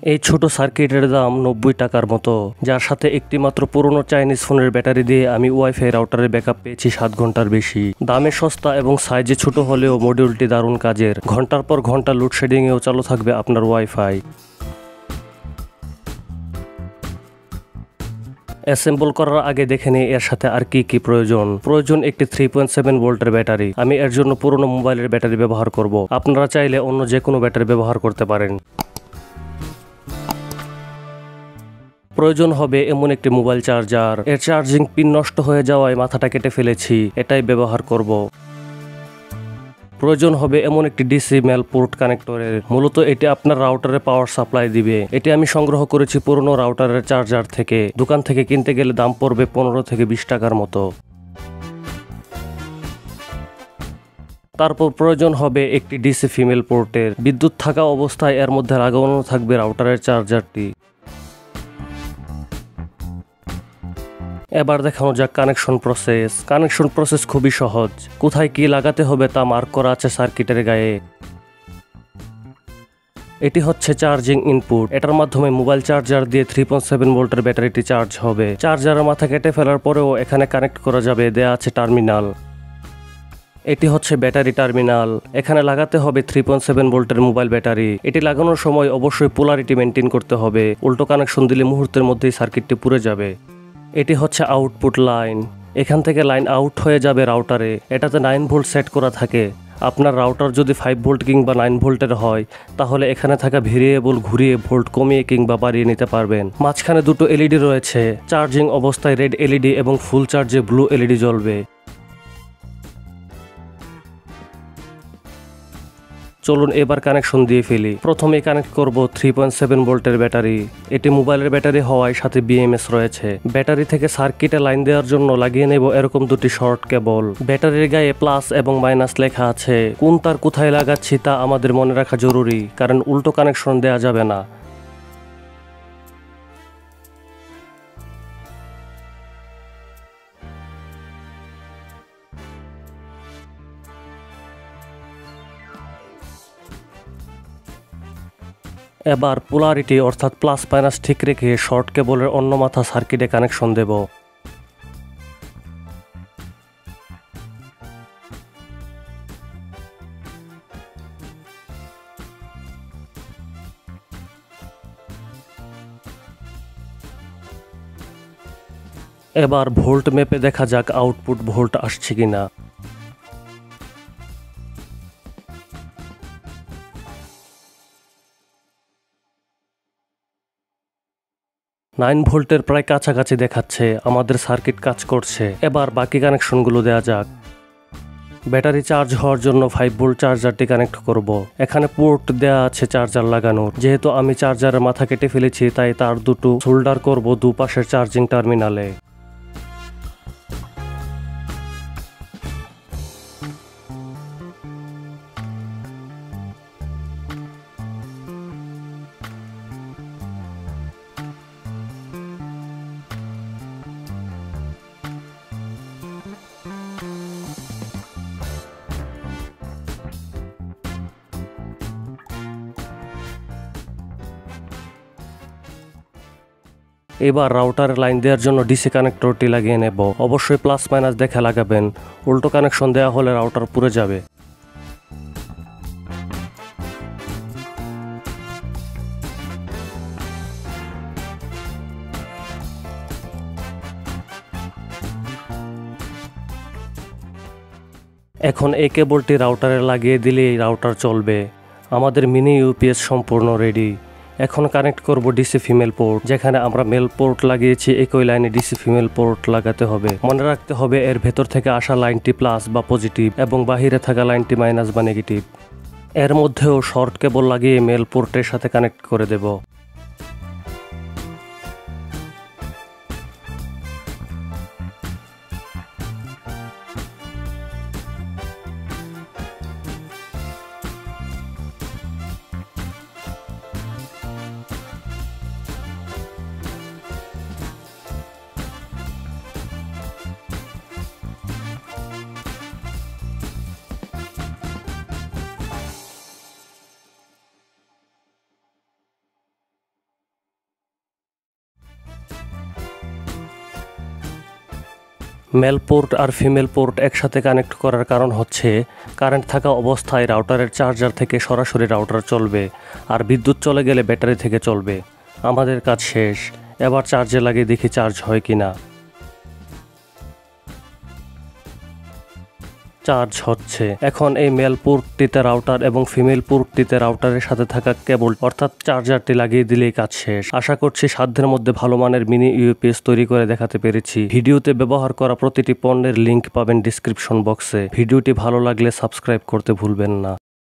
এই ছোট সার্কিটের দাম 90 টাকার মতো, যার সাথে একটি মাত্র পুরনো চাইনিজ ফোনের ব্যাটারি দিয়ে আমি ওয়াইফাই রাউটারের ব্যাকআপ পেয়েছি 7 ঘন্টার বেশি। দামে সস্তা এবং সাইজে ছোট হলেও মডিউলটি দারুণ কাজের। ঘন্টার পর ঘন্টা লোডশেডিংয়েও চালু থাকবে আপনার ওয়াইফাই। অ্যাসেম্বল করার আগে দেখে নিই এর সাথে আর কি কি প্রয়োজন একটি 3.7 ভোল্টের ব্যাটারি। আমি এর জন্য পুরনো মোবাইলের ব্যাটারি ব্যবহার করব। আপনারা চাইলে অন্য যে কোনো ব্যাটারি ব্যবহার করতে পারেন। প্রয়োজন হবে এমন একটি মোবাইল চার্জার। এর চার্জিং পিন নষ্ট হয়ে যাওয়ায় মাথাটা কেটে ফেলেছি, এটাই ব্যবহার করব। প্রয়োজন হবে এমন একটি ডিসি মেল পোর্ট কানেক্টরের। মূলত এটি আপনার রাউটারে পাওয়ার সাপ্লাই দিবে। এটি আমি সংগ্রহ করেছি পুরনো রাউটারের চার্জার থেকে। দোকান থেকে কিনতে গেলে দাম পড়বে 15 থেকে 20 টাকার মতো। তারপর প্রয়োজন হবে একটি ডিসি ফিমেল পোর্টের। বিদ্যুৎ থাকা অবস্থায় এর মধ্যে লাগানো থাকবে রাউটারের চার্জারটি। এবার দেখানো যাক কানেকশন প্রসেস খুবই সহজ। কোথায় কি লাগাতে হবে তা মার্ক করা আছে সার্কিটের গায়ে। এটি হচ্ছে চার্জিং ইনপুট। এটার মাধ্যমে মোবাইল চার্জার দিয়ে 3.7 ভোল্টের ব্যাটারিটি চার্জ হবে। চার্জারের মাথা কেটে ফেলার পরেও এখানে কানেক্ট করা যাবে, দেয়া আছে টার্মিনাল। এটি হচ্ছে ব্যাটারি টার্মিনাল। এখানে লাগাতে হবে 3.7 ভোল্টের মোবাইল ব্যাটারি। এটি লাগানোর সময় অবশ্যই পোলারিটি মেনটেন করতে হবে, উল্টো কানেকশন দিলে মুহূর্তের মধ্যেই সার্কিটটি পুড়ে যাবে। এটি হচ্ছে আউটপুট লাইন। এখান থেকে লাইন আউট হয়ে যাবে রাউটারে। এটাতে 9 ভোল্ট সেট করা থাকে। আপনার রাউটার যদি 5 ভোল্ট কিংবা 9 ভোল্টের হয় তাহলে এখানে থাকা ভেরিয়েবল ঘুরিয়ে ভোল্ট কমিয়ে কিংবা বাড়িয়ে নিতে পারবেন। মাঝখানে দুটো এলইডি রয়েছে। চার্জিং অবস্থায় রেড এলইডি এবং ফুল চার্জে ব্লু এলইডি জ্বলবে। চলুন এবার কানেকশন দিয়ে ফেলি। প্রথমে কানেক্ট করব 3.7 ভোল্টের ব্যাটারি। এটি মোবাইলের ব্যাটারি হওয়ায় সাথে বিএমএস রয়েছে। ব্যাটারি থেকে সার্কিটে লাইন দেওয়ার জন্য লাগিয়ে নেব এরকম দুটি শর্ট কেবল। ব্যাটারির গায়ে প্লাস এবং মাইনাস লেখা আছে। কোন তার কোথায় লাগাচ্ছি তা আমাদের মনে রাখা জরুরি, কারণ উল্টো কানেকশন দেওয়া যাবে না। এবার পোলারিটি অর্থাৎ প্লাস মাইনাস ঠিক রেখে শর্ট কেবলের অন্য মাথা সার্কিটে কানেকশন দেব। এবার ভোল্ট মেপে দেখা যাক আউটপুট ভোল্ট আসছে কিনা। 9 ভোল্টের প্রায় কাছাকাছি দেখাচ্ছে। আমাদের সার্কিট কাজ করছে। এবার বাকি কানেকশনগুলো দেওয়া যাক। ব্যাটারি চার্জ হওয়ার জন্য 5 ভোল্ট চার্জারটি কানেক্ট করব। এখানে পোর্ট দেওয়া আছে চার্জার লাগানোর। যেহেতু আমি চার্জারের মাথা কেটে ফেলেছি তাই তার দুটো সোল্ডার করব দুপাশের চার্জিং টার্মিনালে। এবার রাউটারে লাইন দেওয়ার জন্য ডিসি কানেক্টরটি লাগিয়ে নেব। অবশ্যই প্লাস মাইনাস দেখে লাগাবেন, উল্টো কানেকশন দেওয়া হলে রাউটার পুড়ে যাবে। এখন এই কেবলটি রাউটারে লাগিয়ে দিলেই রাউটার চলবে। আমাদের মিনি ইউপিএস সম্পূর্ণ রেডি। এখন কানেক্ট করব ডিসি ফিমেল পোর্ট। যেখানে আমরা মেল পোর্ট লাগিয়েছি একই লাইনে ডিসি ফিমেল পোর্ট লাগাতে হবে। মনে রাখতে হবে এর ভেতর থেকে আসা লাইনটি প্লাস বা পজিটিভ এবং বাহিরে থাকা লাইনটি মাইনাস বা নেগেটিভ। এর মধ্যেও শর্ট কেবল লাগিয়ে মেল পোর্টের সাথে কানেক্ট করে দেব। মেল পোর্ট আর ফিমেল পোর্ট একসাথে কানেক্ট করার কারণ হচ্ছে কারেন্ট থাকা অবস্থায় রাউটারের চার্জার থেকে সরাসরি রাউটার চলবে, আর বিদ্যুৎ চলে গেলে ব্যাটারি থেকে চলবে। আমাদের কাজ শেষ, এবার চার্জে লাগিয়ে দেখি চার্জ হয় কিনা। চার্জ হচ্ছে। এখন এই মেল পোর্টটিতে রাউটার এবং ফিমেল পোর্টটিতে রাউটারের সাথে থাকা কেবল অর্থাৎ চার্জারটি লাগিয়ে দিলেই কাজ শেষ। আশা করছি সাধ্যের মধ্যে ভালো মানের মিনি ইউপিএস তৈরি করে দেখাতে পেরেছি। ভিডিওতে ব্যবহার করা প্রতিটি পণ্যের লিংক পাবেন ডিসক্রিপশন বক্সে। ভিডিওটি ভালো লাগলে সাবস্ক্রাইব করতে ভুলবেন না।